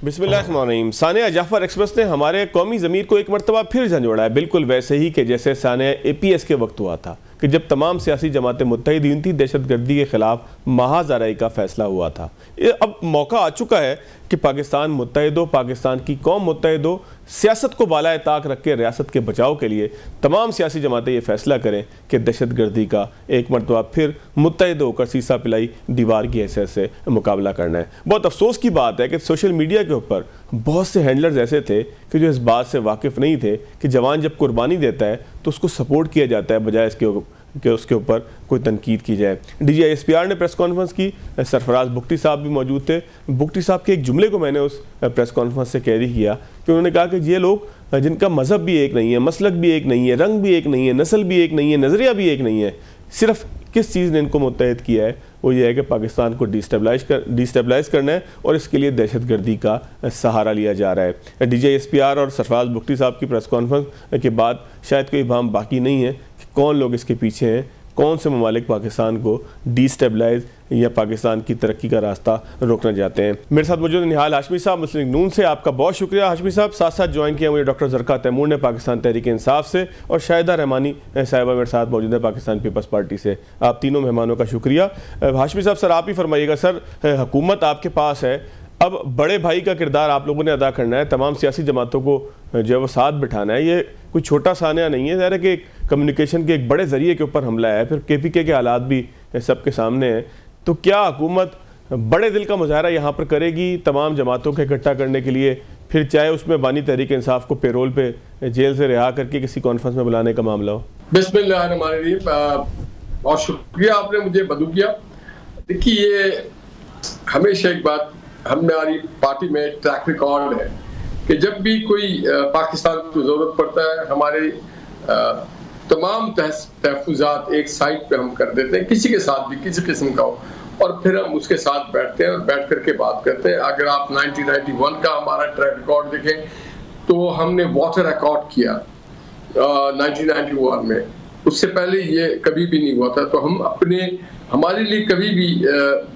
बिस्मिल्लाहिर्रहमानिर्रहीम। सानिया जाफर एक्सप्रेस ने हमारे कौमी ज़मीर को एक मरतबा फिर झंझोड़ा है, बिल्कुल वैसे ही कि जैसे सानिया APS के वक्त हुआ था कि जब तमाम सियासी जमातें मुत्तहिद हुई थी, दहशतगर्दी के ख़िलाफ़ महाज़राई का फ़ैसला हुआ था। अब मौका आ चुका है कि पाकिस्तान मुत्तहिद हो, पाकिस्तान की कौम मुत्तहिद हो, सियासत को बालाए ताक रख के रियासत के बचाव के लिए तमाम सियासी जमातें ये फ़ैसला करें कि दहशतगर्दी का एक मरतबा फिर मुत्तहिद होकर सीसा पिलाई दीवार की हैसियत से मुकाबला करना है। बहुत अफसोस की बात है कि सोशल मीडिया के ऊपर बहुत से हैंडलर्स ऐसे थे कि जो इस बात से वाकिफ़ नहीं थे कि जवान जब कुर्बानी देता है तो उसको सपोर्ट किया जाता है, बजाय इसके कि उसके ऊपर कोई तनकीद की जाए। DGI-SPR ने प्रेस कॉन्फ्रेंस की, सरफराज बुगटी साहब भी मौजूद थे। बुगटी साहब के एक जुमले को मैंने उस प्रेस कॉन्फ्रेंस से कैरी किया कि उन्होंने कहा कि ये लोग जिनका मज़हब भी एक नहीं है, मसलक भी एक नहीं है, रंग भी एक नहीं है, नस्ल भी एक नहीं है, नज़रिया भी एक नहीं है, सिर्फ किस चीज़ ने इनको मुत्तहिद किया है वो ये है कि पाकिस्तान को डिस्टेबलाइज करना है और इसके लिए दहशतगर्दी का सहारा लिया जा रहा है। DGI-SPR और सरफराज बुगटी साहब की प्रेस कॉन्फ्रेंस के बाद शायद कोई इबाम बाकी नहीं है कि कौन लोग इसके पीछे हैं, कौन से ममालिक पाकिस्तान को डिस्टेबलाइज या पाकिस्तान की तरक्की का रास्ता रोकना चाहते हैं। मेरे साथ मौजूद निहाल हाशमी साहब मुस्लिम लीग नून से, आपका बहुत शुक्रिया हाशमी साहब। साथ साथ ज्वाइन किया मुझे डॉक्टर ज़रका तैमूर ने पाकिस्तान तहरीक इंसाफ से, और शाहिदा रहमानी साहिबा मेरे साथ मौजूद है पाकिस्तान पीपल्स पार्टी से। आप तीनों मेहमानों का शुक्रिया। हाशमी साहब, सर आप ही फरमाइएगा, सर हुकूमत आपके पास है, अब बड़े भाई का किरदार आप लोगों ने अदा करना है, तमाम सियासी जमातों को जो है वो साथ बिठाना है। ये कोई छोटा सानिया नहीं है, ज़ाहिर है कि कम्युनिकेशन के एक बड़े ज़रिए के ऊपर हमला है, फिर KPK के हालात भी सबके सामने हैं। तो क्या हुकूमत बड़े दिल का मुजाहरा यहाँ पर करेगी तमाम जमातों को इकट्ठा करने के लिए, फिर चाहे उसमें बानी तहरीक इंसाफ को पेरोल पे जेल से रिहा करके किसी कॉन्फ्रेंस में बुलाने का मामला हो? बिस्मिल्लाहिर्रहमानिर्रहीम, बहुत शुक्रिया आपने मुझे मदद किया। देखिए, ये हमेशा एक बात हमारी पार्टी में ट्रैक रिकॉर्ड है कि जब भी कोई पाकिस्तान को जरूरत पड़ता है, हमारे तमाम तहफ़्फ़ुज़ात एक साइड पे हम कर देते हैं, किसी के साथ भी किसी किस्म का हो, और फिर हम उसके साथ बैठते हैं और बैठ करके बात करते हैं। अगर आप 1991 का हमारा ट्रैक रिकॉर्ड देखें तो हमने वाटर अकॉर्ड किया 1991 में, उससे पहले ये कभी भी नहीं हुआ था। तो हमारे लिए कभी भी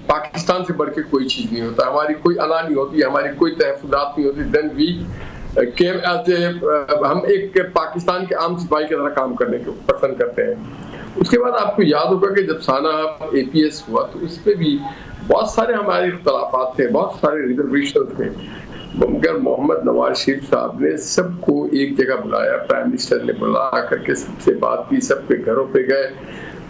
पाकिस्तान से बढ़ के कोई चीज़ नहीं होता, हमारी कोई अना नहीं होती, हमारी कोई तहफ़्फ़ुज़ात नहीं होती। देन वी हम एक पाकिस्तान के आम सिपाही की तरह काम करने को पसंद करते हैं। उसके बाद आपको याद होगा कि जब साना APS हुआ तो उस पर भी बहुत सारे हमारे इख्तलाफात थे, बहुत सारे रिजर्वेशन थे, मगर मोहम्मद नवाज शरीफ साहब ने सबको एक जगह बुलाया, प्राइम मिनिस्टर ने बुला करके सबसे बात की, सबके घरों पे गए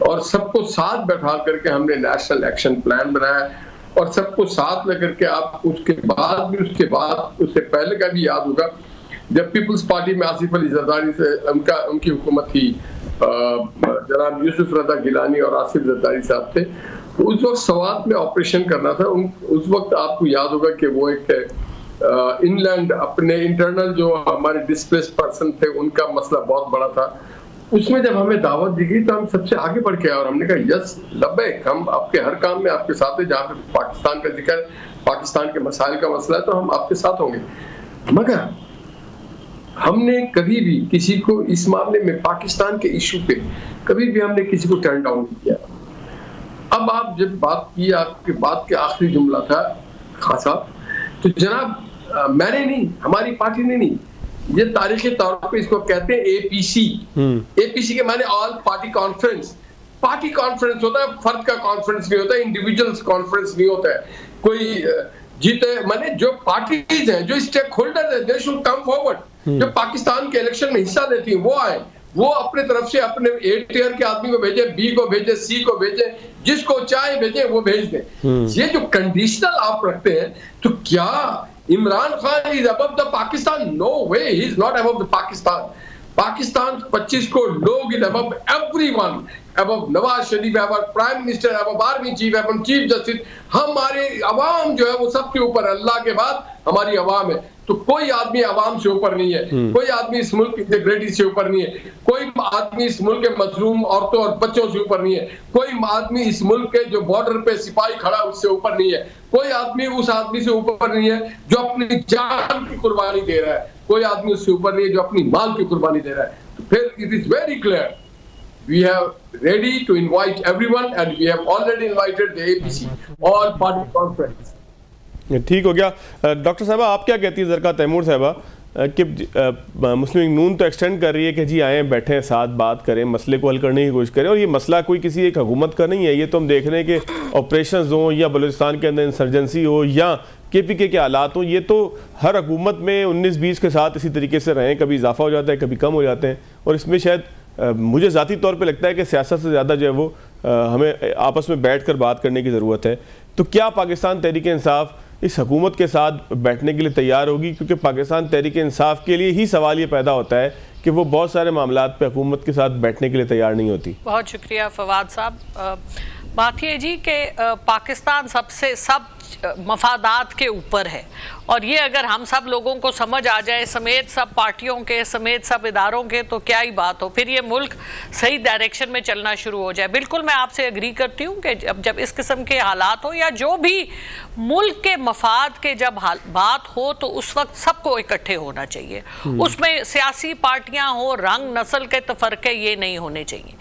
और सबको साथ बैठा करके हमने नेशनल एक्शन प्लान बनाया और सबको साथ लेकर के आप उसके बाद उससे पहले का भी याद होगा जब पीपल्स पार्टी में आसिफ अली जरदारी से उनकी हुकूमत थी, जनाब यूसुफ रजा गिलानी और आसिफ जरदारी साहब थे, तो उस वक्त सवात में ऑपरेशन करना था। उस वक्त आपको याद होगा कि वो एक इनलैंड अपने इंटरनल जो हमारे डिस्प्लेस्ड पर्सन थे उनका मसला बहुत बड़ा था। उसमें जब हमें दावत दी गई तो हम सबसे आगे बढ़ के आए और हमने कहा यस लब्बैक, हम आपके हर काम में आपके साथ हैं, जहाँ पे पाकिस्तान का जिक्र, पाकिस्तान के मसाइल का मसला है तो हम आपके साथ होंगे। मगर हमने कभी भी किसी को इस मामले में पाकिस्तान के इशू पे कभी भी हमने किसी को टर्न डाउन नहीं किया। अब आप जब बात की, आपके बात के आखिरी जुमला था खान साहब, तो जनाब मैंने नहीं, हमारी पार्टी ने नहीं, ये तारीखी तौर पे इसको कहते हैं APC। APC के माने all party conference. Party conference होता है, फर्द का कॉन्फ्रेंस नहीं होता है, इंडिविजुअल्स कॉन्फ्रेंस नहीं होता है। कोई जीते माने जो पार्टीज हैं, जो स्टेक होल्डर है, दे शुड कम फॉरवर्ड। जो पाकिस्तान के इलेक्शन में हिस्सा लेती हैं वो आए, वो अपने तरफ से अपने A टियर के आदमी को भेजे, B को भेजे, C को भेजे, जिसको चाहे भेजे वो भेज दें। ये जो कंडीशनल आप रखते हैं, तो क्या Imran Khan is above the Pakistan? No way, he is not above the Pakistan. Pakistan 25 crore लोग is above everyone, above Nawaz Sharif, above prime minister, above army chief, above chief justice. हमारे अवाम जो है वो सबके ऊपर, अल्लाह के बाद हमारी अवाम है। तो कोई आदमी अवाम से ऊपर नहीं है, कोई आदमी इस मुल्क की इंटीग्रिटी से ऊपर नहीं है, कोई आदमी इस मुल्क के मजलूम औरतों और बच्चों से ऊपर नहीं है, कोई आदमी इस मुल्क के जो बॉर्डर पे सिपाही खड़ा उससे ऊपर नहीं है, कोई आदमी उस आदमी से ऊपर नहीं है जो अपनी जान की कुर्बानी दे रहा है, कोई आदमी उससे ऊपर नहीं है जो अपनी माल की कुर्बानी दे रहा है। तो फिर it is very clear, we have ready to invite everyone and we have already invited the APC all party conference। ठीक हो गया। डॉक्टर साहबा आप क्या कहती है ज़रका तैमूर साहबा कि मुस्लिम लीग नून तो एक्सटेंड कर रही है कि जी आएँ बैठें साथ बात करें मसले को हल करने की कोशिश करें, और ये मसला कोई किसी एक हुकूमत का नहीं है, ये तो हम देख रहे हैं कि ऑपरेशन हो या बलूचिस्तान के अंदर इंसर्जेंसी हो या KPK के हालात हो, ये तो हर हुकूमत में 19-20 के साथ इसी तरीके से रहें, कभी इजाफा हो जाता है कभी कम हो जाते हैं। और इसमें शायद मुझे ज़ाती तौर पे लगता है कि सियासत से ज़्यादा जो है वो हमें आपस में बैठ कर बात करने की ज़रूरत है। तो क्या पाकिस्तान तहरीक इंसाफ इस हुकूमत के साथ बैठने के लिए तैयार होगी? क्योंकि पाकिस्तान तहरीक इंसाफ के लिए ही सवाल ये पैदा होता है कि वो बहुत सारे मामलात पे हुकूमत के साथ बैठने के लिए तैयार नहीं होती। बहुत शुक्रिया फवाद साहब। बात ये जी कि पाकिस्तान सब मफादात के ऊपर है, और ये अगर हम सब लोगों को समझ आ जाए समेत सब पार्टियों के समेत सब इदारों के, तो क्या ही बात हो, फिर ये मुल्क सही डायरेक्शन में चलना शुरू हो जाए। बिल्कुल मैं आपसे एग्री करती हूँ कि जब इस किस्म के हालात हो या जो भी मुल्क के मफाद के जब बात हो तो उस वक्त सबको इकट्ठे होना चाहिए। उसमें सियासी पार्टियां हो, रंग नस्ल के तफरके ये नहीं होने चाहिए,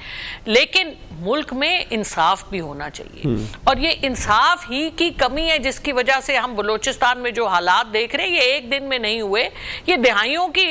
लेकिन मुल्क में इंसाफ भी होना चाहिए। और ये इंसाफ ही की कमी है जिसकी वजह से हम बलूचिस्तान में जो हालात देख रहे हैं ये एक दिन में नहीं हुए, ये दहाइयों की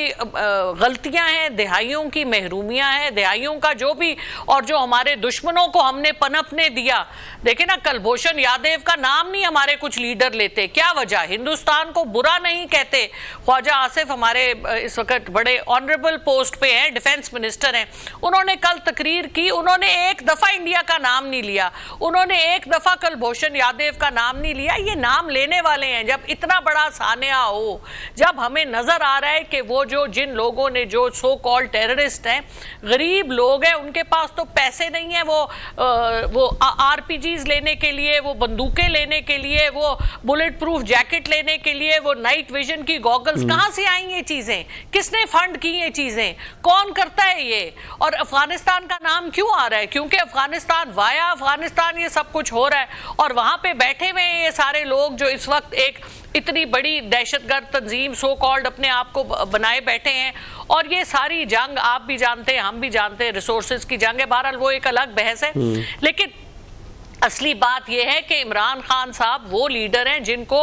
गलतियां हैं, दहाइयों की महरूमियां हैं, दहाइयों का जो भी, और जो हमारे दुश्मनों को हमने पनपने दिया। देखे ना, कुलभूषण यादव का नाम नहीं हमारे कुछ लीडर लेते, क्या वजह? हिंदुस्तान को बुरा नहीं कहते। ख्वाजा आसिफ हमारे इस वक्त बड़े ऑनरेबल पोस्ट पे हैं, डिफेंस मिनिस्टर हैं, उन्होंने कल तकरीर की, उन्होंने एक दफा इंडिया का नाम नहीं लिया, उन्होंने एक दफा कुलभूषण यादव का नाम नहीं लिया। ये नाम लेने वाले हैं जब इतना बड़ा सानिया हो, जब हमें नजर आ रहा है कि वो जो जिन लोगों ने जो सो कॉल्ड टेररिस्ट हैं, गरीब लोग हैं, उनके पास तो पैसे नहीं है वो RPGs लेने के लिए, वो बंदूकें लेने के लिए, वो बुलेट प्रूफ जैकेट लेने के लिए, वो नाइट विजन की गॉगल्स, कहां से आई ये चीजें? किसने फंड की ये चीजें? कौन करता है ये? और अफगानिस्तान का नाम क्यों आ रहा है? क्योंकि अफगानिस्तान वाया अफगानिस्तान ये सब कुछ हो रहा है, और वहां पे बैठे हुए ये सारे लोग जो इस वक्त एक इतनी बड़ी दहशतगर्द तंजीम सो कॉल्ड अपने आप को बनाए बैठे हैं। और ये सारी जंग आप भी जानते हैं, हम भी जानते हैं, रिसोर्सेज की जंग है। बहरहाल वो एक अलग बहस है, लेकिन असली बात यह है कि इमरान खान साहब वो लीडर हैं जिनको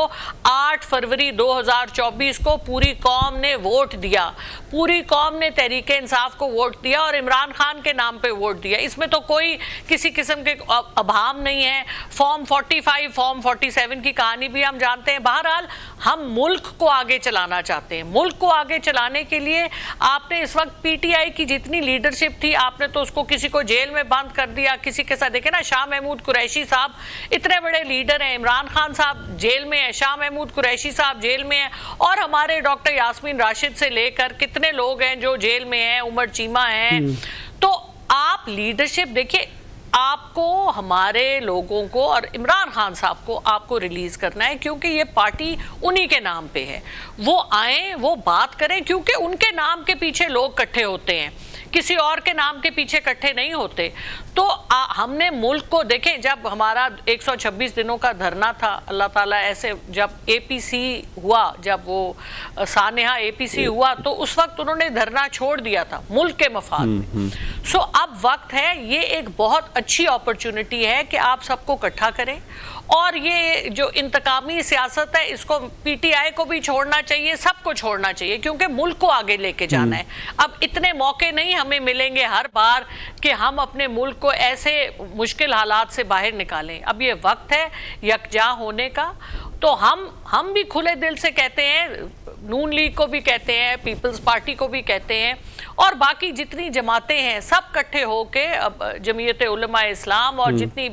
8 फरवरी 2024 को पूरी कौम ने वोट दिया, पूरी कौम ने तहरीक इंसाफ को वोट दिया और इमरान खान के नाम पे वोट दिया। इसमें तो कोई किसी किस्म के अभाव नहीं है। फॉर्म 45, फॉर्म 47 की कहानी भी हम जानते हैं। बहरहाल हम मुल्क को आगे चलाना चाहते हैं। मुल्क को आगे चलाने के लिए आपने इस वक्त PTI की जितनी लीडरशिप थी, आपने तो उसको किसी को जेल में बंद कर दिया, किसी के साथ देखे ना, शाह महमूद कुरैशी साहब इतने बड़े लीडर हैं, इमरान खान साहब जेल में है, शाह महमूद कुरैशी साहब जेल में है, और हमारे डॉक्टर यास्मीन राशिद से लेकर कितने लोग हैं जो जेल में हैं, उमर चीमा हैं। तो आप लीडरशिप देखिए, आपको हमारे लोगों को और इमरान खान साहब को आपको रिलीज करना है, क्योंकि ये पार्टी उन्हीं के नाम पे है। वो आए, वो बात करें, क्योंकि उनके नाम के पीछे लोग इकट्ठे होते हैं, किसी और के नाम के पीछे इकट्ठे नहीं होते। तो हमने मुल्क को देखें, जब हमारा 126 दिनों का धरना था, अल्लाह ताला ऐसे जब APC हुआ, जब वो सानेहा APC हुआ, तो उस वक्त उन्होंने धरना छोड़ दिया था मुल्क के मफाद में। सो अब वक्त है, ये एक बहुत अच्छी अपॉर्चुनिटी है कि आप सबको इकट्ठा करें, और ये जो इंतकामी सियासत है इसको PTI को भी छोड़ना चाहिए, सबको छोड़ना चाहिए, क्योंकि मुल्क को आगे लेके जाना है। अब इतने मौके नहीं हमें मिलेंगे हर बार कि हम अपने मुल्क को ऐसे मुश्किल हालात से बाहर निकालें। अब ये वक्त है यकजा होने का। तो हम भी खुले दिल से कहते हैं, नून लीग को भी कहते हैं, पीपल्स पार्टी को भी कहते हैं, और बाकी जितनी जमातें हैं सब इकट्ठे होके, अब जमीयत उलमा इस्लाम और जितनी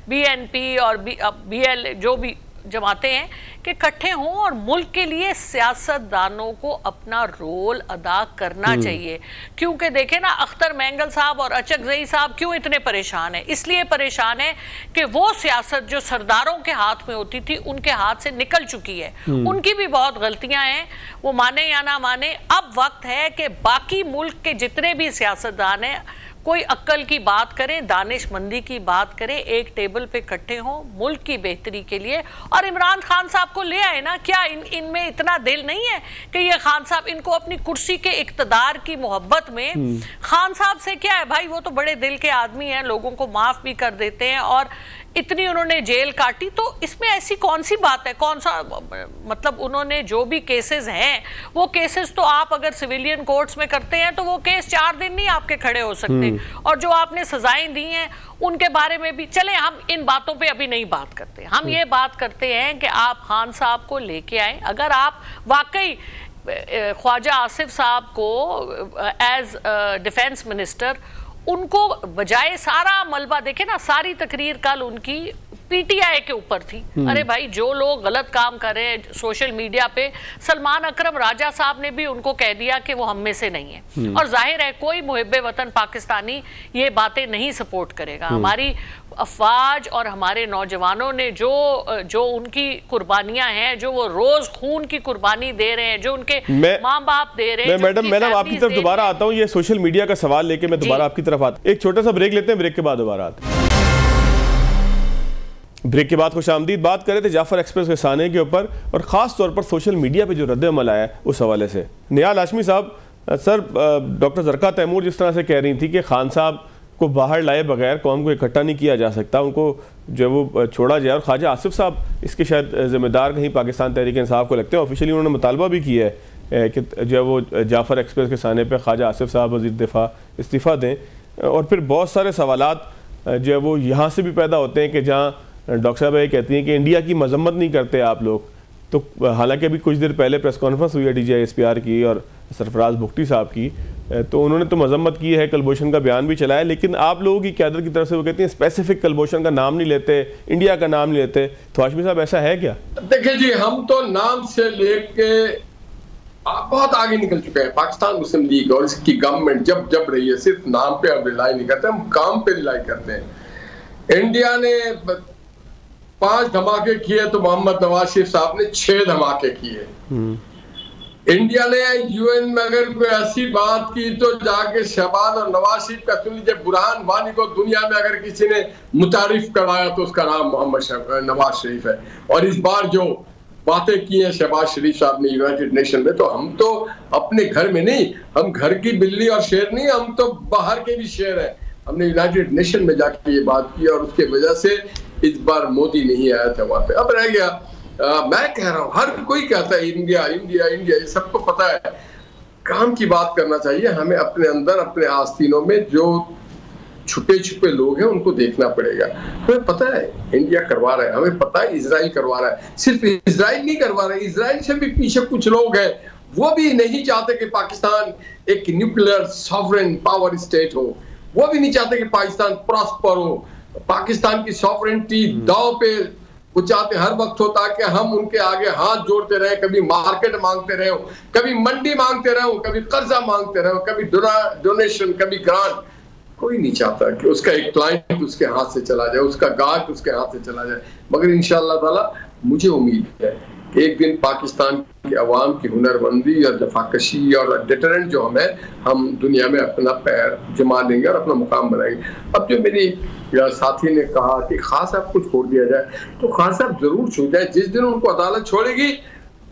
BNP और BL जो भी जमातें हैं, कि इकट्ठे हों और मुल्क के लिए सियासतदानों को अपना रोल अदा करना चाहिए। क्योंकि देखें ना, अख्तर मैंगल साहब और अचकजई साहब क्यों इतने परेशान हैं? इसलिए परेशान है कि वो सियासत जो सरदारों के हाथ में होती थी उनके हाथ से निकल चुकी है। उनकी भी बहुत गलतियां हैं, वो माने या ना माने। अब वक्त है कि बाकी मुल्क के जितने भी सियासतदान हैं कोई अक्ल की बात करें, दानिशमंदी की बात करें, एक टेबल पे इकट्ठे हों मुल्क की बेहतरी के लिए, और इमरान खान साहब को ले आए ना। क्या इनमें इतना दिल नहीं है कि ये खान साहब, इनको अपनी कुर्सी के इक्तदार की मोहब्बत में, खान साहब से क्या है भाई, वो तो बड़े दिल के आदमी हैं, लोगों को माफ भी कर देते हैं, और इतनी उन्होंने जेल काटी, तो इसमें ऐसी कौन सी बात है, कौन सा मतलब उन्होंने जो भी केसेस हैं वो केसेस तो आप अगर सिविलियन कोर्ट्स में करते हैं तो वो केस 4 दिन नहीं आपके खड़े हो सकते, और जो आपने सजाएं दी हैं उनके बारे में भी चले, हम इन बातों पे अभी नहीं बात करते। हम ये बात करते हैं कि आप खान साहब को लेके आए, अगर आप वाकई ख्वाजा आसिफ साहब को एज डिफेंस मिनिस्टर, उनको बजाय सारा मलबा देखे ना, सारी तकरीर कल उनकी पीटीआई के ऊपर थी। अरे भाई, जो लोग गलत काम कर रहे हैं सोशल मीडिया पे, सलमान अकरम राजा साहब ने भी उनको कह दिया कि वो हम में से नहीं है, और जाहिर है कोई मुहिब्बे वतन पाकिस्तानी ये बातें नहीं सपोर्ट करेगा। हमारी अफवाज और हमारे नौजवानों ने जो उनकी कुर्बानियां हैं, जो वो रोज खून की कुर्बानी दे रहे हैं, जो उनके माँ बाप दे रहे हैं। मैडम आपकी तरफ दोबारा आता हूँ, ये सोशल मीडिया का सवाल लेके मैं दोबारा आपकी तरफ आता हूँ। एक छोटा सा ब्रेक लेते हैं, ब्रेक के बाद दोबारा आते हैं। ब्रेक के बाद खुशामदीद, बात कर रहे थे जाफर एक्सप्रेस के साने के ऊपर और ख़ास तौर पर सोशल मीडिया पे जो रद्द-ए-अमल आया है उस हवाले से। निहाल हाशमी साहब, सर डॉक्टर ज़रका तैमूर जिस तरह से कह रही थी कि खान साहब को बाहर लाए बगैर कौम को इकट्ठा नहीं किया जा सकता, उनको जो है वो छोड़ा जाए, और ख्वाजा आसिफ साहब इसके शायद ज़िम्मेदार कहीं पाकिस्तान तहरीक इंसाफ को लगते हैं। ऑफिशियली उन्होंने मुतालबा भी किया है कि जो है वो जाफर एक्सप्रेस के साने पर ख्वाजा आसिफ साहब वज़ीर दिफा इस्तीफ़ा दें। और फिर बहुत सारे सवालात जो है वो यहाँ से भी पैदा होते हैं कि जहाँ डॉक्टर साहब ये कहती हैं कि इंडिया की मजम्मत नहीं करते आप लोग, तो हालांकि अभी कुछ देर पहले प्रेस कॉन्फ्रेंस हुई है DGI-SPR की और सरफराज भुगटी साहब की, तो उन्होंने तो मजम्मत की है, कलभूषण का बयान भी चलाया, लेकिन आप लोगों की क़यादत की तरफ से वो कहती हैं स्पेसिफिक कलभूषण का नाम नहीं लेते, इंडिया का नाम नहीं लेते। तो हाशमी साहब ऐसा है क्या? देखिए जी, हम तो नाम से लेके बहुत आगे निकल चुके हैं। पाकिस्तान मुस्लिम लीग और इसकी गवर्नमेंट जब रही है, सिर्फ नाम पे हम रिलाई नहीं करते, हम काम पे रिलाई करते हैं। इंडिया ने 5 धमाके किए तो मोहम्मद नवाज शरीफ साहब ने 6 धमाके किए। इंडिया ने UN में अगर कोई ऐसी बात की तो जाके शहबाज और नवाज शरीफ का सुन लीजिए। बुरहान वानी को दुनिया में अगर किसी ने मुतारिफ करवाया तो उसका नाम मोहम्मद नवाज शरीफ है। और इस बार जो बातें की हैं शहबाज शरीफ साहब ने यूनाइटेड नेशन में, तो हम तो अपने घर में नहीं, हम घर की बिल्ली और शेर नहीं, हम तो बाहर के भी शेर हैं। हमने यूनाइटेड नेशन में जाके ये बात की और उसके वजह से इस बार मोदी नहीं आया था वहां पे। अब रह गया, मैं कह रहा हूं, हर कोई कहता है इंडिया इंडिया इंडिया, ये सबको पता है। काम की बात करना चाहिए हमें। अपने अंदर, अपने आस्तीनों में जो छुपे छुपे लोग हैं उनको देखना पड़ेगा। हमें पता है इंडिया करवा रहा है, हमें पता है इजराइल करवा रहा है। सिर्फ इजराइल नहीं करवा रहा है, इजराइल से भी पीछे कुछ लोग हैं, वो भी नहीं चाहते कि पाकिस्तान एक न्यूक्लियर सॉवरेन पावर स्टेट हो, वो भी नहीं चाहते कि पाकिस्तान प्रॉस्पर हो। पाकिस्तान की सॉवरेनिटी दांव पे वो चाहते हर वक्त होता कि हम उनके आगे हाथ जोड़ते रहे, कभी मार्केट मांगते रहे, कभी मंडी मांगते रहे, कभी कर्जा मांगते रहे, कभी डोनेशन, कभी ग्रांट। कोई नहीं चाहता कि उसका एक क्लाइंट उसके हाथ से चला जाए, उसका गाहक उसके हाथ से चला जाए। मगर इंशाअल्लाह ताला मुझे उम्मीद है कि एक दिन पाकिस्तान की अवाम की हुनरमंदी और जफाकशी और डिटरेंट जो हम दुनिया में अपना पैर जमा देंगे और अपना मुकाम बनाएंगे। अब जो मेरी साथी ने कहा कि खान साहब को छोड़ दिया जाए, तो खान साहब जरूर छूट जाए। जिस दिन उनको अदालत छोड़ेगी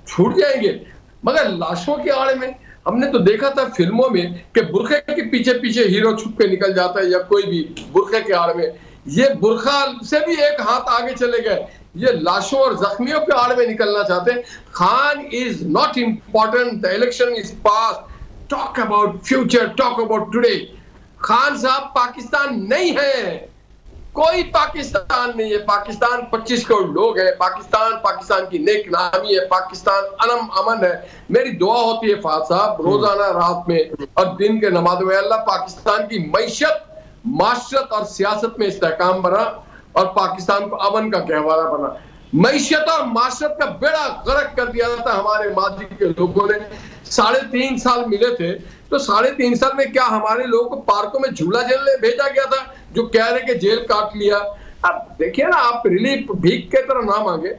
छूट जाएंगे, मगर लाशों के आड़े में हमने तो देखा था फिल्मों में कि बुरखे के पीछे पीछे हीरो छुप के निकल जाता है, या कोई भी बुरखे के आड़ में। ये बुरखा से भी एक हाथ आगे चले गए, ये लाशों और जख्मियों के आड़ में निकलना चाहते हैं। Khan is not important, the election is pass, talk about future, talk about today. Khan साहब पाकिस्तान नहीं है, कोई पाकिस्तान नहीं है। पाकिस्तान 25 करोड़ लोग हैं, पाकिस्तान की नेक नामी है, पाकिस्तान अमन है। मेरी दुआ होती है फाद साहब रोजाना रात में और दिन के नमाज में, अल्लाह पाकिस्तान की मईशत, माशरत और सियासत में इस्तेहकाम बना और पाकिस्तान को अमन का गहवारा बना। मईशत और माशरत का बेड़ा गर्क कर दिया था हमारे माजी के लोगों ने। 3.5 साल मिले थे, तो 3.5 साल में क्या हमारे लोगों को पार्कों में झूला झेलने भेजा गया था जो कह रहे कि जेल काट लिया? अब देखिए ना, आप रिलीफ भीख के तरह ना मांगे,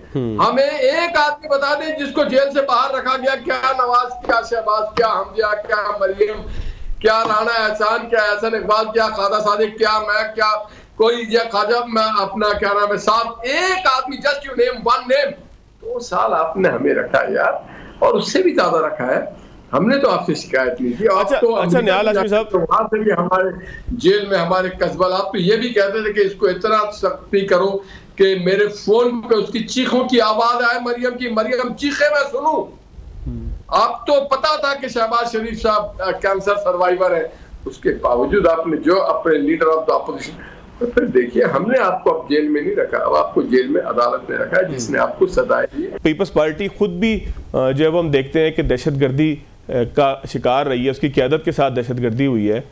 हमें एक आदमी बता दें जिसको जेल से बाहर रखा गया। क्या नवाज, क्या शहबाज, क्या हमजा, क्या मरियम, क्या राना एहसान, क्या एहसन इकबाल, क्या खादा सादिक, क्या मैं, क्या कोई, या खाजा मैं अपना क्या नाम है साहब, एक आदमी, just you name one name. 2 साल आपने हमें रखा है यार, और उससे भी ज्यादा रखा है। हमने तो आपसे शिकायत नहीं की। अच्छा निहाल हाशमी साहब, तो वहां से भी हमारे जेल में हमारे कस्बल, आप तो ये भी कहते थे कि इसको इतना सख्ती करो कि मेरे फोन पे उसकी चीखों की आवाज आए, मरियम की, मरियम चीखे मैं सुनूं। आप तो पता था कि शहबाज शरीफ साहब कैंसर सर्वाइवर है, उसके बावजूद आपने जो अपने लीडर ऑफ द अपोजिशन, तो फिर देखिए हमने आपको अब जेल में नहीं रखा, अब आपको जेल में अदालत में रखा है जिसने आपको सजाएं दी। पीपल्स पार्टी खुद भी जो है वो हम देखते हैं कि दहशतगर्दी का शिकार रही है, उसकी क़यादत के साथ दहशतगर्दी हुई है,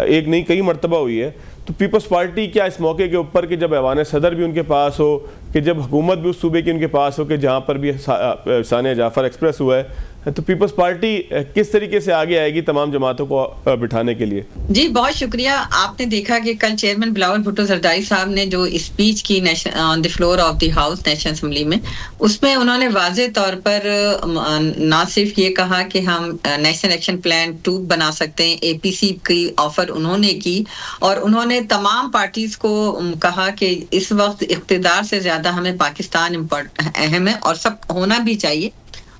एक नहीं कई मरतबा हुई है। तो पीपल्स पार्टी क्या इस मौके के ऊपर कि जब ऐवान सदर भी उनके पास हो, कि जब हुकूमत भी उस सूबे की उनके पास हो, कि जहाँ पर भी सानिया जाफर एक्सप्रेस हुआ है, तो पीपल्स पार्टी किस तरीके से आगे आएगी तमाम जमातों को बिठाने के लिए? जी बहुत शुक्रिया। आपने देखा कि कल चेयरमैन बिलावल भुट्टो जरदारी साहब ने जो स्पीच की on the floor of the house national assembly में, उसमें उन्होंने वाज़े तौर पर ना सिर्फ ये कहा कि हम नेशनल एक्शन प्लान 2 बना सकते हैं, APC की ऑफर उन्होंने की, और उन्होंने तमाम पार्टीज को कहा कि इस वक्त इख्तिदार से ज्यादा हमें पाकिस्तान अहम है और सब होना भी चाहिए,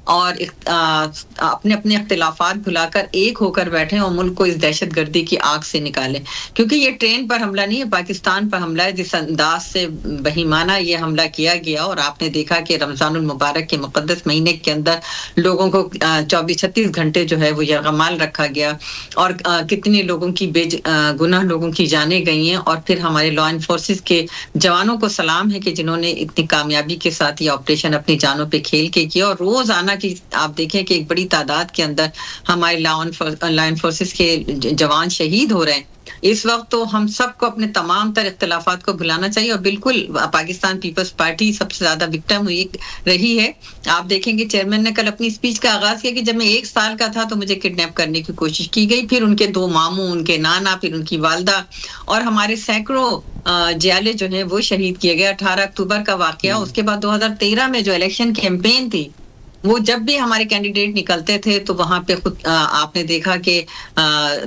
और अपने अपने इख्तिलाफात भुलाकर एक होकर बैठे और मुल्क को इस दहशतगर्दी की आग से निकालें। क्योंकि ये ट्रेन पर हमला नहीं है, पाकिस्तान पर हमला है। जिस अंदाज से बहीमाना ये हमला किया गया, और आपने देखा कि रमजानुल मुबारक के मुकद्दस महीने के अंदर लोगों को 24-36 घंटे जो है वो यरगमाल रखा गया, और कितने लोगों की गुनाह लोगों की जाने गई हैं। और फिर हमारे लॉ एनफोर्सेस के जवानों को सलाम है कि जिन्होंने इतनी कामयाबी के साथ ये ऑपरेशन अपनी जानों पे खेल के किया। और रोजाना कि आप देखें कि एक बड़ी तादाद के अंदर हमारे लॉ एनफोर्सेस के जवान शहीद हो रहे हैं। इस वक्त तो हम सबको अपने तमाम तर इख्तिलाफात को भुलाना चाहिए, और बिल्कुल पाकिस्तान पीपल्स पार्टी सबसे ज्यादा विक्टिम हुई रही है। आप देखेंगे चेयरमैन ने कल अपनी स्पीच का आगाज किया कि जब मैं 1 साल का था तो मुझे किडनैप करने की कोशिश की गई, फिर उनके 2 मामू, उनके नाना, फिर उनकी वालदा, और हमारे सैकड़ों जियाले जो है वो शहीद किए गए। 18 अक्टूबर का वाकया, उसके बाद 2013 में जो इलेक्शन कैंपेन थी, वो जब भी हमारे कैंडिडेट निकलते थे तो वहां पे खुद आपने देखा कि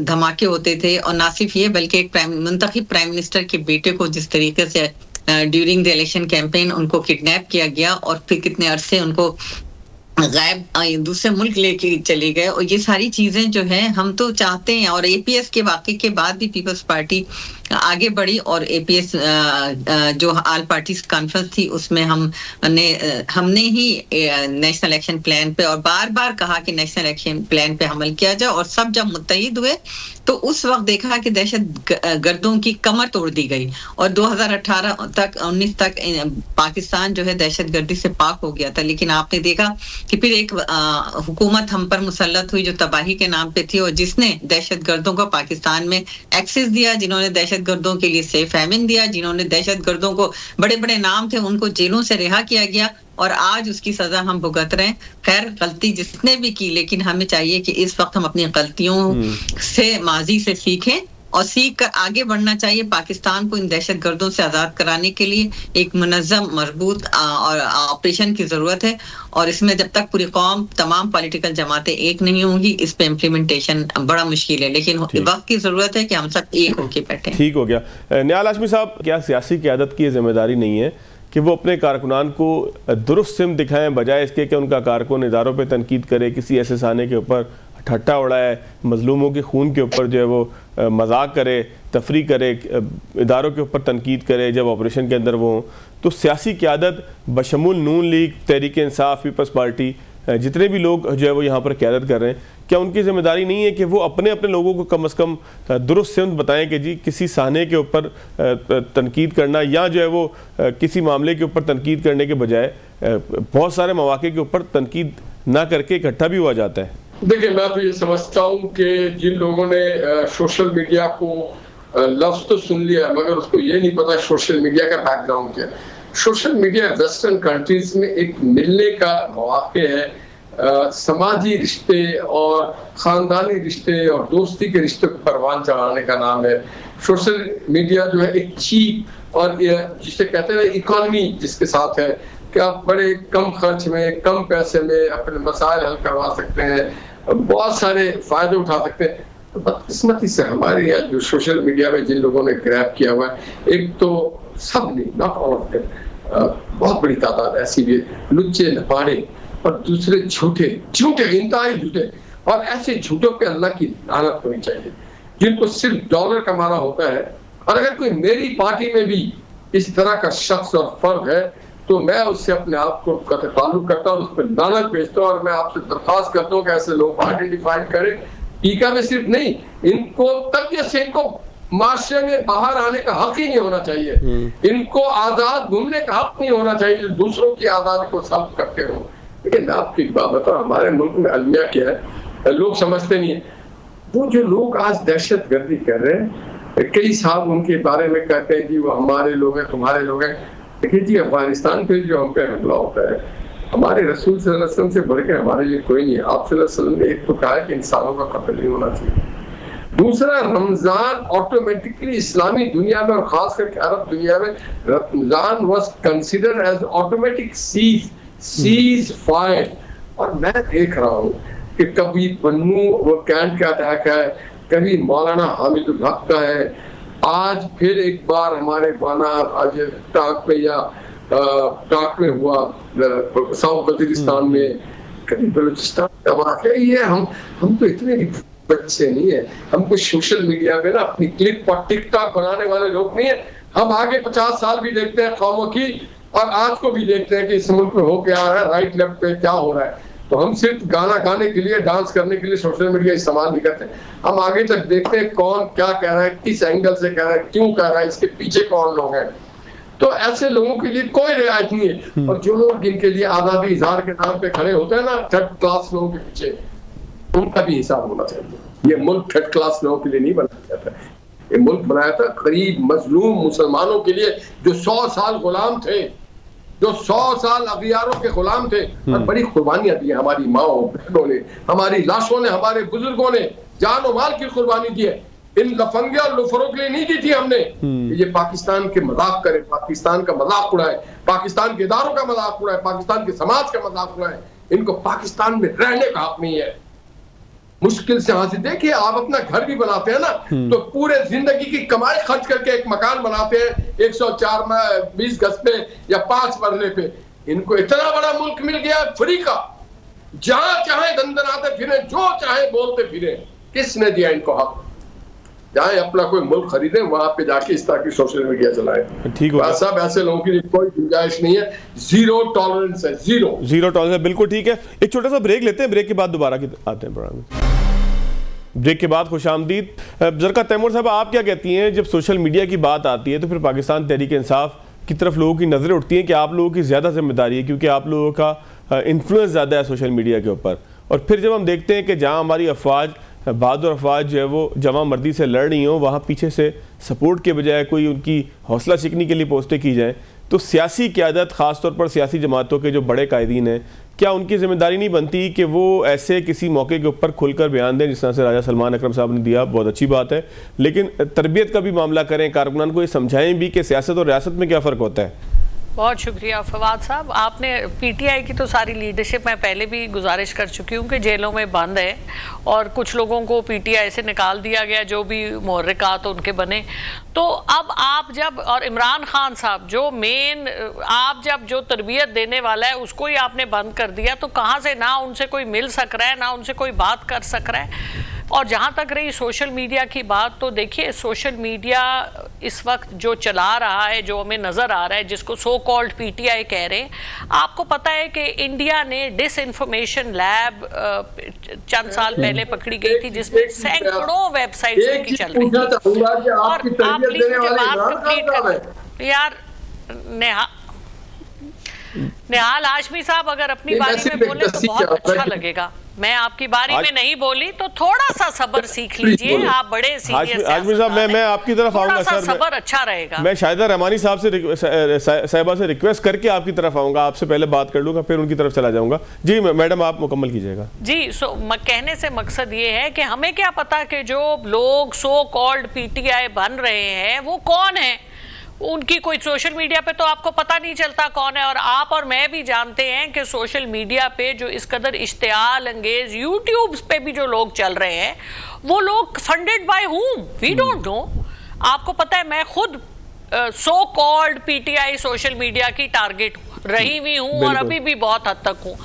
धमाके होते थे। और ना सिर्फ ये बल्कि एक मुंतखब प्राइम मिनिस्टर के बेटे को जिस तरीके से ड्यूरिंग द इलेक्शन कैंपेन उनको किडनैप किया गया, और फिर कितने अरसे उनको गायब दूसरे मुल्क लेके चले गए। और ये सारी चीजें जो है हम तो चाहते हैं, और APS के वाकये के बाद भी पीपल्स पार्टी आगे बढ़ी, और APS जो ऑल पार्टीज कॉन्फ्रेंस थी उसमें हमने ही नेशनल एक्शन प्लान पे और बार बार कहा कि नेशनल एक्शन प्लान पे अमल किया जाए। और सब जब मुत्तहिद हुए तो उस वक्त देखा कि दहशत गर्दों की कमर तोड़ दी गई, और 2018 तक 19 तक पाकिस्तान जो है दहशत गर्दी से पाक हो गया था। लेकिन आपने देखा कि फिर एक हुकूमत हम पर मुसल्लत हुई जो तबाही के नाम पे थी, और जिसने दहशत गर्दों को पाकिस्तान में एक्सेस दिया, जिन्होंने दहशत गर्दों के लिए सेफ हैवन दिया, जिन्होंने दहशत गर्दों को बड़े बड़े नाम थे उनको जेलों से रिहा किया गया, और आज उसकी सजा हम भुगत रहे हैं। खैर गलती जिसने भी की, लेकिन हमें चाहिए कि इस वक्त हम अपनी गलतियों से माजी से सीखें और सीख कर आगे बढ़ना चाहिए। पाकिस्तान को इन दहशत गर्दों से आजाद कराने के लिए एक मुनज़्ज़म, मजबूत और ऑपरेशन की जरूरत है, और इसमें जब तक पूरी कौम, तमाम पॉलिटिकल जमातें एक नहीं होंगी, इस पे इम्प्लीमेंटेशन बड़ा मुश्किल है। लेकिन वक्त की जरूरत है कि हम सब एक होके बैठे। ठीक हो गया। निहाल हाशमी साहब, क्या सियासी क़यादत की जिम्मेदारी नहीं है कि वो अपने कारकुनान को दुरुस्त सिम दिखाएं, बजाय इसके कि उनका कारकुन इदारों पे तनकीद करे, किसी ऐसे साने के ऊपर ठट्टा उड़ाए, मजलूमों के खून के ऊपर जो है वो मजाक करे, तफरी करे, इदारों के ऊपर तनकीद करे जब ऑपरेशन के अंदर वो हों? तो सियासी क़यादत बशमूल नून league, Tehreek Insaf, peoples party, जितने भी लोग जो है वो यहाँ पर क़यादत कर रहे हैं, क्या उनकी जिम्मेदारी नहीं है कि वो अपने अपने लोगों को कम से कम दुरुस्त सिमत बताएं कि जी किसी साने के ऊपर तनकीद करना, या जो है वो किसी मामले के ऊपर तनकीद करने के बजाय बहुत सारे मौके के ऊपर तनकीद ना करके इकट्ठा भी हुआ जाता है? देखिए, मैं तो ये समझता हूँ कि जिन लोगों ने सोशल मीडिया को लफ्ज तो सुन लिया मगर उसको ये नहीं पता सोशल मीडिया का बैकग्राउंड क्या है। सोशल मीडिया वेस्टर्न कंट्रीज में एक मिलने का मौका है, समाजी रिश्ते और खानदानी रिश्ते और दोस्ती के रिश्ते को परवान चढ़ाने का नाम है। सोशल मीडिया जो है एक चीप और जिसे कहते हैं इकोनॉमी जिसके साथ है कि आप बड़े कम खर्च में, कम पैसे में अपने मसाइल हल करवा सकते हैं, बहुत सारे फायदे उठा सकते हैं। तो बदकिस्मती से हमारे यहाँ जो सोशल मीडिया में जिन लोगों ने ग्रैब किया हुआ है, एक तो सब नहीं, नॉट ऑल ऑफ देम, बहुत बड़ी तादाद ऐसी भी लुच्चे नपाड़े, और दूसरे झूठे इंतहाई झूठे, और ऐसे झूठों पे अल्लाह की लानत होनी चाहिए जिनको सिर्फ डॉलर कमाना होता है। और अगर कोई मेरी पार्टी में भी इस तरह का शख्स और फर्द है तो मैं उससे अपने आप को ताल्लुक करता हूँ, उस पर लानत भेजता हूँ और मैं आपसे दरख्वास्त करता हूँ कि ऐसे लोग आइडेंटिफाई करें। टीका में सिर्फ नहीं, इनको तबियत से इनको माशरे में बाहर आने का हक ही नहीं होना चाहिए, इनको आजाद घूमने का हक नहीं होना चाहिए, दूसरों की आजादी को साफ करते हो। लेकिन आपकी एक बात बताओ, हमारे मुल्क में अलमिया क्या है, लोग समझते नहीं है। वो जो लोग आज दहशत गर्दी कर रहे हैं, कई साहब उनके बारे में कहते हैं कि वो हमारे लोग हैं, तुम्हारे लोग हैं। देखिए जी, अफगानिस्तान पे जो हम पे हमला होता है, हमारे रसूल सल्लल्लाहु अलैहि वसल्लम से बढ़ के हमारे लिए कोई नहीं है। आप सल्लल्लाहु अलैहि वसल्लम ने एक तो कहा है कि इंसानों का कत्ल नहीं होना चाहिए। दूसरा, रमजान ऑटोमेटिकली इस्लामी दुनिया में और खास करके अरब दुनिया में Ramzan was considered as automatic ceasefire. और मैं देख रहा हूँ कि कभी पन्नू वो कैंट का अटैक है, कभी मौलाना हामिदुल हक का है, आज फिर एक बार हमारे बाना आज टाक में या टाक में हुआ साउथ वजीरिस्तान में, कभी बलूचिस्तान का वाक़या। ये हम तो इतने बच्चे नहीं है, हमको सोशल मीडिया पे ना अपनी क्लिप पर टिकटॉक बनाने वाले लोग नहीं है। हम आगे 50 साल भी देखते हैं कौमों की और आज को भी देखते हैं कि इस मुल्क में हो क्या रहा है, राइट लेफ्ट पे क्या हो रहा है। तो हम सिर्फ गाना गाने के लिए, डांस करने के लिए सोशल मीडिया इस्तेमाल नहीं करते, हम आगे तक देखते हैं कौन क्या कह रहा है, किस एंगल से कह रहा है, क्यों कह रहा है, इसके पीछे कौन लोग हैं। तो ऐसे लोगों के लिए कोई रियायत नहीं है। और जो लोग जिनके लिए आजादी इजहार के नाम पे खड़े होते हैं ना, थर्ड क्लास लोगों के पीछे, उनका भी हिसाब होना चाहिए। ये मुल्क थर्ड क्लास लोगों के लिए नहीं बनाया जाता, ये मुल्क बनाया था गरीब मजलूम मुसलमानों के लिए, जो 100 साल गुलाम थे, जो 100 साल अगियारों के गुलाम थे और बड़ी कुर्बानियां दी हमारी माओ बहनों ने, हमारी लाशों ने, हमारे बुजुर्गों ने जान और माल की कुर्बानी दी है। इन लफंगे और लुफरों के लिए नहीं दी थी हमने। ये पाकिस्तान के मजाक करे, पाकिस्तान का मजाक उड़ाए, पाकिस्तान के इदारों का मजाक उड़ाए, पाकिस्तान के समाज का मजाक उड़ाए, इनको पाकिस्तान में रहने का हक नहीं है। मुश्किल से हासिल, देखिए आप अपना घर भी बनाते हैं ना, तो पूरे जिंदगी की कमाई खर्च करके एक मकान बनाते हैं 104 में 20 गज पे या 5 मरले पे। इनको इतना बड़ा मुल्क मिल गया फ्री का, जहां चाहे दंदनाते फिरे, जो चाहे बोलते फिरे। किसने दिया इनको हक? जाए अपना कोई मुल्क खरीदे, वहां पे जाके इस तरह की सोशल मीडिया चलाए। ठीक है साहब, ऐसे लोगों के लिए कोई गुंजाइश नहीं है, जीरो टॉलरेंस है, जीरो टॉलरेंस है। बिल्कुल ठीक है, एक छोटा सा ब्रेक लेते हैं, ब्रेक के बाद दोबारा आते हैं प्रोग्राम में। ब्रेक के बाद खुशामदीद। जरका तैमूर साहब, आप क्या कहती हैं, जब सोशल मीडिया की बात आती है तो फिर पाकिस्तान तहरीक इंसाफ की तरफ लोगों की नज़रें उठती हैं कि आप लोगों की ज़्यादा जिम्मेदारी है क्योंकि आप लोगों का इन्फ्लुएंस ज़्यादा है सोशल मीडिया के ऊपर। और फिर जब हम देखते हैं कि जहाँ हमारी अफवाज, बहादुर अफवाज जो है वो जमा मर्दी से लड़ रही हों, वहाँ पीछे से सपोर्ट के बजाय कोई उनकी हौसला चिकनी के लिए पोस्टें की जाएँ, तो सियासी क़यादत, ख़ासतौर पर सियासी जमातों के जो बड़े कायदीन हैं, क्या उनकी जिम्मेदारी नहीं बनती कि वो ऐसे किसी मौके के ऊपर खुलकर बयान दें, जिस तरह से राजा सलमान अकरम साहब ने दिया, बहुत अच्छी बात है, लेकिन तरबियत का भी मामला करें, कारकुनान को ये समझाएं भी कि सियासत और रियासत में क्या फ़र्क होता है। बहुत शुक्रिया फवाद साहब। आपने पीटीआई की तो सारी लीडरशिप मैं पहले भी गुजारिश कर चुकी हूँ कि जेलों में बंद है और कुछ लोगों को पीटीआई से निकाल दिया गया, जो भी मुहर्रिकात उनके बने। तो अब आप जब, और इमरान खान साहब जो मेन, आप जब जो तरबियत देने वाला है उसको ही आपने बंद कर दिया, तो कहाँ से ना उनसे कोई मिल सक रहा है, ना उनसे कोई बात कर सक रहा है। और जहाँ तक रही सोशल मीडिया की बात, तो देखिए सोशल मीडिया इस वक्त जो चला रहा है, जो हमें नज़र आ रहा है, जिसको सो कॉल्ड पीटीआई कह रहे हैं, आपको पता है कि इंडिया ने डिसइंफॉर्मेशन लैब चंद साल पहले पकड़ी गई थी, जिसमें सैकड़ों वेबसाइट्स उनकी चल रही थी। और आप प्लीज मुझे बात कंप्लीट कर यार। निहाल हाशमी साहब अगर अपनी बारी में बोले तो बहुत अच्छा लगेगा। मैं आपकी बारी में नहीं बोली तो थोड़ा सा सब्र सीख लीजिए, आप बड़े सीरियस हाशमी साहब, मैं आपकी तरफ आऊंगा सर, सब्र अच्छा रहेगा। मैं शाहिदा रहमानी साहब से, साहिबा से रिक्वेस्ट करके आपकी तरफ आऊंगा, आपसे पहले बात कर लूंगा, फिर उनकी तरफ चला जाऊंगा। जी मैडम, आप मुकम्मल कीजिएगा। जी, कहने से मकसद ये है कि हमें क्या पता कि जो लोग सो कॉल्ड पीटीआई बन रहे हैं वो कौन है, उनकी कोई सोशल मीडिया पे तो आपको पता नहीं चलता कौन है। और आप और मैं भी जानते हैं कि सोशल मीडिया पे जो इस कदर इश्तियाल अंगेज यूट्यूब पे भी जो लोग चल रहे हैं, वो लोग funded by whom we don't know. आपको पता है, मैं खुद so called PTI social media की टारगेट रही हुई हूँ और अभी भी बहुत हद तक हूँ।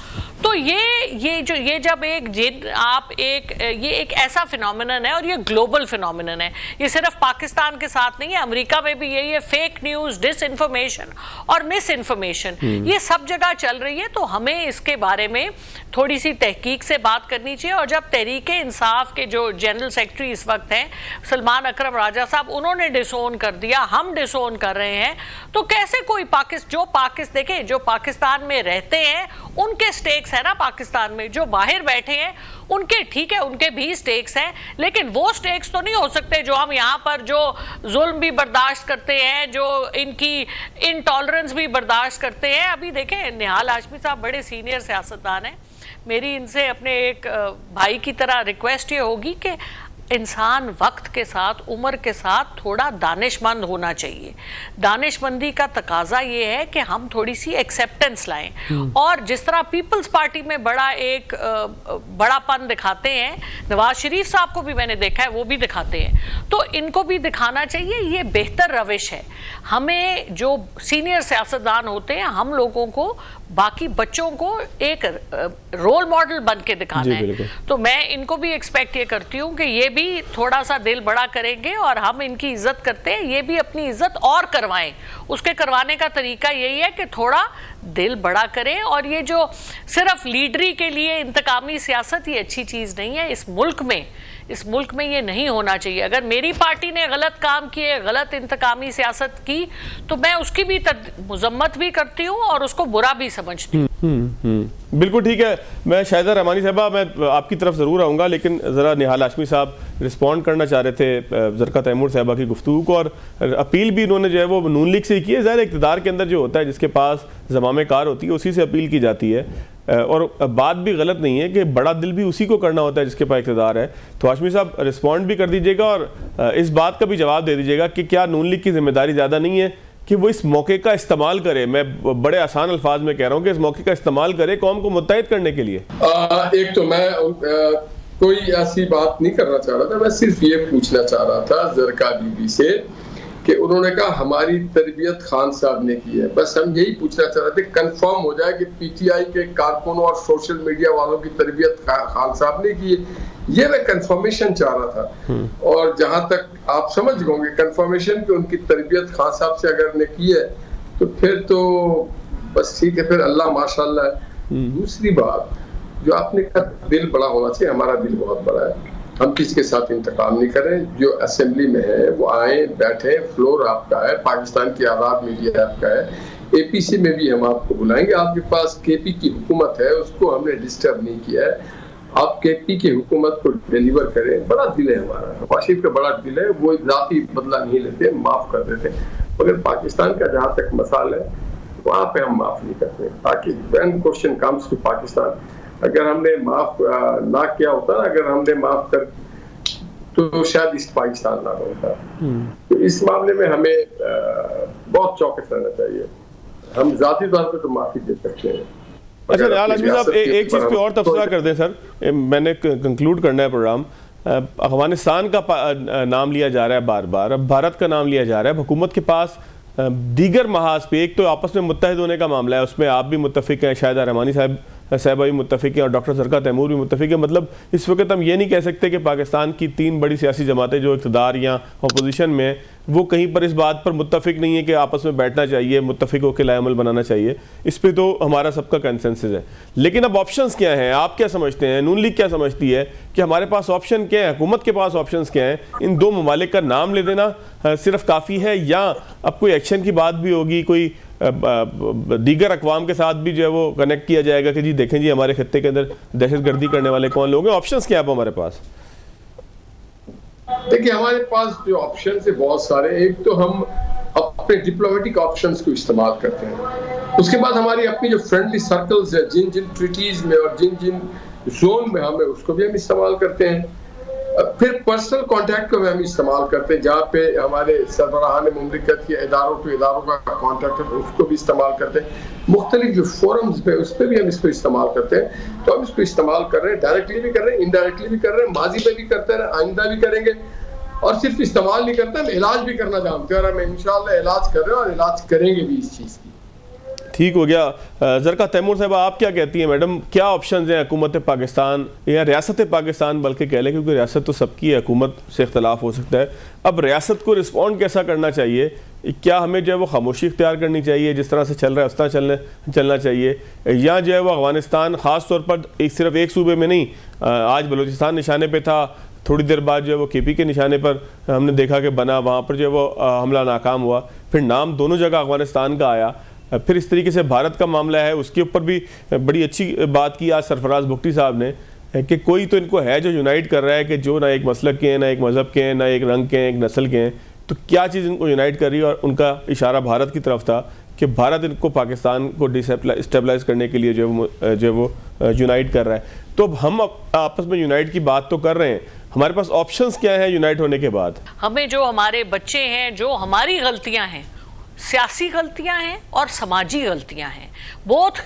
तो ये जब ये एक ऐसा फिनोमिनन है और ये ग्लोबल फिनोमिनन है, ये सिर्फ पाकिस्तान के साथ नहीं है, अमेरिका में भी यही है। फेक न्यूज, डिसइंफॉर्मेशन और मिस इन्फॉर्मेशन ये सब जगह चल रही है। तो हमें इसके बारे में थोड़ी सी तहकीक से बात करनी चाहिए। और जब तहरीके इंसाफ के जो जनरल सेक्रेटरी इस वक्त हैं सलमान अकरम राजा साहब, उन्होंने डिसोन कर दिया, हम डिसोन कर रहे हैं, तो कैसे कोई जो पाकिस्तान में रहते हैं उनके स्टेक्स है ना पाकिस्तान में, जो बाहर बैठे हैं उनके, ठीक है, उनके भी स्टेक्स हैं, लेकिन वो स्टेक्स तो नहीं हो सकते जो हम यहाँ पर जो जुल्म भी बर्दाश्त करते हैं, जो इनकी इनटॉलरेंस भी बर्दाश्त करते हैं। अभी देखें निहाल हाशमी साहब बड़े सीनियर सियासतदान हैं, मेरी इनसे अपने एक भाई की तरह रिक्वेस्ट ये होगी कि इंसान वक्त के साथ, उम्र के साथ थोड़ा दानिशमंद होना चाहिए। दानिशमंदी का तकाजा ये है कि हम थोड़ी सी एक्सेप्टेंस लाएं। और जिस तरह पीपल्स पार्टी में बड़ापन दिखाते हैं, नवाज शरीफ साहब को भी मैंने देखा है, वो भी दिखाते हैं, तो इनको भी दिखाना चाहिए। ये बेहतर रविश है। हमें जो सीनियर सियासतदान होते हैं, हम लोगों को, बाकी बच्चों को एक रोल मॉडल बन के दिखाना है। तो मैं इनको भी एक्सपेक्ट ये करती हूँ कि ये भी थोड़ा सा दिल बड़ा करेंगे, और हम इनकी इज्जत करते हैं, ये भी अपनी इज्जत और करवाएं। उसके करवाने का तरीका यही है कि थोड़ा दिल बड़ा करें। और ये जो सिर्फ लीडरी के लिए इंतकामी सियासत, ये अच्छी चीज नहीं है। इस मुल्क में ये नहीं होना चाहिए। अगर मेरी पार्टी ने गलत काम किए, गलत इंतकामी सियासत की, तो मैं उसकी भी मुजम्मत भी करती हूँ और उसको बुरा भी समझती हूँ। बिल्कुल ठीक है। मैं शाहिदा रहमानी साहबा, मैं आपकी तरफ ज़रूर आऊँगा, लेकिन ज़रा निहाल हाशमी साहब रिस्पॉन्ड करना चाह रहे थे ज़रका तैमूर साहबा की गुफ्तगू को, और अपील भी उन्होंने जो है वो नून लीग से ही की है। ज़ाहिर इक़्तिदार के अंदर जो होता है, जिसके पास ज़मामे कार होती है, उसी से अपील की जाती है। और बात भी गलत नहीं है कि बड़ा दिल भी उसी को करना होता है जिसके पास इक़्तिदार है। तो हाशमी साहब रिस्पॉन्ड भी कर दीजिएगा और इस बात का भी जवाब दे दीजिएगा कि क्या नून लीग की जिम्मेदारी ज़्यादा नहीं है कि वो इस मौके का इस्तेमाल करे, मैं बड़े आसान अल्फाज में कह रहा हूँ कि इस मौके का इस्तेमाल करे कौम को मुत्तहिद करने के लिए। एक तो मैं कोई ऐसी बात नहीं करना चाह रहा था, मैं सिर्फ ये पूछना चाह रहा था ज़रका बीबी से कि उन्होंने कहा हमारी तरबियत खान साहब ने की है। बस हम यही पूछना चाह रहे थे, कंफर्म हो जाए कि पीटीआई के कारकुनों और सोशल मीडिया वालों की तरबियत खान साहब ने की है। ये मैं कंफर्मेशन चाह रहा था। और जहां तक आप समझ गए कंफर्मेशन कि उनकी तरबियत खान साहब से अगर ने की है, तो फिर तो बस ठीक है, फिर अल्लाह माशाल्लाह। दूसरी बात जो आपने कहा, दिल बड़ा होना चाहिए। हमारा दिल बहुत बड़ा है, हम किसी के साथ इंतकाम नहीं करें। जो असेंबली में है वो आए, बैठे, फ्लोर आपका है, पाकिस्तान की आज़ाद मीडिया आपका है। एपीसी में भी हम आपको बुलाएंगे। आपके पास केपी की हुकूमत है, उसको हमने डिस्टर्ब नहीं किया है। आप केपी की हुकूमत को डिलीवर करें। बड़ा दिल है हमारा, नवाज का बड़ा दिल है। वो जाती बदला नहीं लेते, माफ कर देते। मगर पाकिस्तान का जहाँ तक मसाला है, वहाँ पे हम माफ नहीं करते। ताकि when question comes to Pakistan, अगर हमने माफ ना किया होता, अगर हमने माफ कर, तो शायद इस पाकिस्तान ना होता। तो इस मामले में हमें बहुत चौकस रहना चाहिए। हम जाती तौर पे तो माफी दे सकते हैं। अच्छा निहाल हाशमी साहब, एक चीज़ पे और तफसीला कर दें सर, मैंने कंक्लूड करना है प्रोग्राम। अफगानिस्तान का नाम लिया जा रहा है बार बार, अब भारत का नाम लिया जा रहा है। हुकूमत के पास दीगर महाज पे एक तो आपस में मुत्तहिद होने का मामला है, उसमें आप भी मुत्तफिक हैं, शाहिदा रहमानी साहबा भी मुत्तफिक हैं और डॉक्टर ज़रका तैमूर भी मुत्तफिक है। मतलब इस वक्त हम ये नहीं कह सकते कि पाकिस्तान की 3 बड़ी सियासी जमातें जो इक़्तिदार या अपोजिशन में, वो कहीं पर इस बात पर मुत्तफिक नहीं है कि आपस में बैठना चाहिए, मुत्तफिक होकर लाएमल बनाना चाहिए। इस पर तो हमारा सबका कंसेंसस है। लेकिन अब ऑप्शंस क्या हैं, आप क्या समझते हैं, नून लीग क्या समझती है कि हमारे पास ऑप्शन क्या है, हुकूमत के पास ऑप्शंस क्या हैं? इन 2 ममालिक का नाम ले देना सिर्फ काफ़ी है, या अब कोई एक्शन की बात भी होगी, कोई दीगर अक़वाम के साथ भी जो है वो कनेक्ट किया जाएगा कि जी देखें जी हमारे खत्ते के अंदर दहशतगर्दी करने वाले कौन लोग हैं? ऑप्शंस क्या है हमारे पास? देखिए हमारे पास जो ऑप्शन है बहुत सारे। एक तो हम अपने डिप्लोमेटिक ऑप्शंस को इस्तेमाल करते हैं। उसके बाद हमारी अपनी जो फ्रेंडली सर्कल्स है, जिन जिन ट्रीटीज में और जिन जिन जोन में हमें, उसको भी हम इस्तेमाल करते हैं। फिर पर्सनल कांटेक्ट को भी हम इस्तेमाल करते हैं, जहाँ पे हमारे सरबराहान मुमलिकत के इदारों टू इदारों का कांटेक्ट है, उसको भी इस्तेमाल करते हैं। मुख्तलिफ जो फोरम्स पे, उस पर भी हम इसको इस्तेमाल करते हैं। तो हम इसको इस्तेमाल कर रहे हैं, डायरेक्टली भी कर रहे हैं, इनडायरेक्टली भी कर रहे हैं, माजी में भी करते रहे, आइंदा भी करेंगे। और सिर्फ इस्तेमाल नहीं करते, हम इलाज भी करना जानते हैं और हम इंशाल्लाह इलाज कर रहे हैं और इलाज करेंगे भी इस चीज़ की। ठीक हो गया। ज़रका तैमूर साहब, आप क्या कहती हैं मैडम, क्या ऑप्शंस हैं हुकूमत पाकिस्तान या रियासत पाकिस्तान बल्कि कह लें, क्योंकि रियासत तो सबकी है, हुकूमत से इख्तलाफ हो सकता है, अब रियासत को रिस्पॉन्ड कैसा करना चाहिए? क्या हमें जो है वो खामोशी इख्तियार करनी चाहिए, जिस तरह से चल रहा है उस तरह चलना चाहिए, या जो है वो अफगानिस्तान ख़ास तौर पर सिर्फ एक सूबे में नहीं, आज बलूचिस्तान निशाने पर था, थोड़ी देर बाद जो है वो KP के निशाने पर हमने देखा कि बना, वहाँ पर जो है वो हमला नाकाम हुआ, फिर नाम दोनों जगह अफगानिस्तान का आया, फिर इस तरीके से भारत का मामला है, उसके ऊपर भी बड़ी अच्छी बात की आज सरफराज भुगटी साहब ने कि कोई तो इनको है जो यूनाइट कर रहा है, कि जो ना एक मसलक के हैं, ना एक मज़हब के हैं, ना एक रंग के हैं, एक नस्ल के हैं, तो क्या चीज़ इनको यूनाइट कर रही है? और उनका इशारा भारत की तरफ था कि भारत इनको पाकिस्तान को डिस्टेबलाइज करने के लिए जो वो यूनाइट कर रहा है। तो अब हम आपस में यूनाइट की बात तो कर रहे हैं, हमारे पास ऑप्शंस क्या हैं यूनाइट होने के बाद? हमें जो हमारे बच्चे हैं, जो हमारी गलतियां हैं, सियासी गलतियां हैं और समाजी गलतियां हैं, बोथ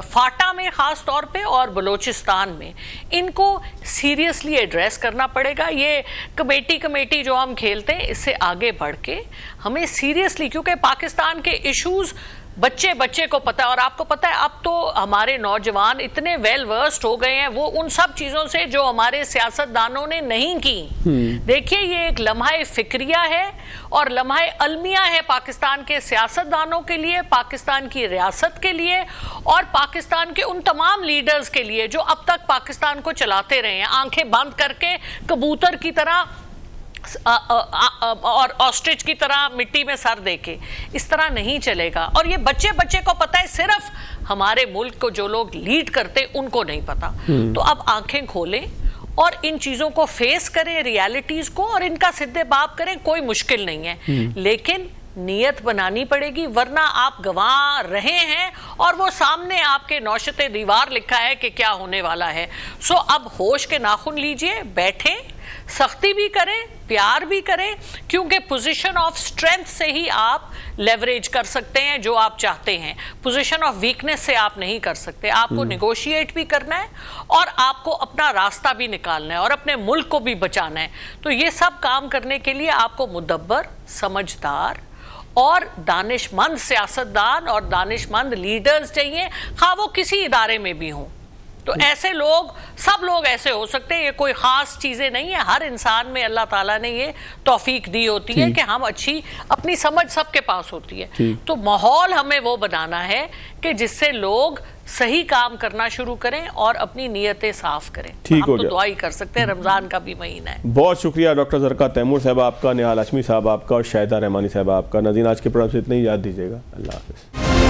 फाटा में ख़ास तौर पे और बलूचिस्तान में, इनको सीरियसली एड्रेस करना पड़ेगा। ये कमेटी जो हम खेलते हैं, इससे आगे बढ़ के हमें सीरियसली, क्योंकि पाकिस्तान के इश्यूज़ बच्चे को पता है, और आपको पता है अब तो हमारे नौजवान इतने वेल वर्स्ड हो गए हैं वो उन सब चीज़ों से जो हमारे सियासतदानों ने नहीं की। देखिए, ये एक लम्हा फिक्रिया है और लम्हा अलमिया है पाकिस्तान के सियासतदानों के लिए, पाकिस्तान की रियासत के लिए और पाकिस्तान के उन तमाम लीडर्स के लिए जो अब तक पाकिस्तान को चलाते रहे हैं आंखें बंद करके, कबूतर की तरह और ऑस्ट्रिच की तरह मिट्टी में सर देके। इस तरह नहीं चलेगा। और ये बच्चे को पता है, सिर्फ हमारे मुल्क को जो लोग लीड करते उनको नहीं पता। तो अब आंखें खोलें और इन चीजों को फेस करें, रियलिटीज को, और इनका सिद्धे बाप करें। कोई मुश्किल नहीं है, लेकिन नीयत बनानी पड़ेगी, वरना आप गंवा रहे हैं और वो सामने आपके नौशते दीवार लिखा है कि क्या होने वाला है। सो अब होश के नाखून लीजिए, बैठें, सख्ती भी करें, प्यार भी करें, क्योंकि पोजीशन ऑफ स्ट्रेंथ से ही आप लेवरेज कर सकते हैं जो आप चाहते हैं। पोजीशन ऑफ वीकनेस से आप नहीं कर सकते। आपको निगोशिएट भी करना है और आपको अपना रास्ता भी निकालना है और अपने मुल्क को भी बचाना है। तो ये सब काम करने के लिए आपको मुदब्बर, समझदार और दानिशमंद सियासतदान और दानिशमंद लीडर्स चाहिए, खा वो किसी इदारे में भी हों। तो ऐसे लोग, सब लोग ऐसे हो सकते हैं, ये कोई खास चीजें नहीं है। हर इंसान में अल्लाह ताला ने ये तौफीक दी होती है कि हम अच्छी, अपनी समझ सबके पास होती है। तो माहौल हमें वो बनाना है कि जिससे लोग सही काम करना शुरू करें और अपनी नीयतें साफ करें। ठीक हो गया, तो दुआ ही कर सकते हैं, रमजान का भी महीना है। बहुत शुक्रिया डॉक्टर ज़रका तैमूर साहब आपका, निहाल हाशमी साहब आपका और शाहिदा रहमानी साहब आपका। नाज़रीन, आज के प्रोग्राम से इतना ही याद दीजिएगा। अल्लाह हाफ़िज़।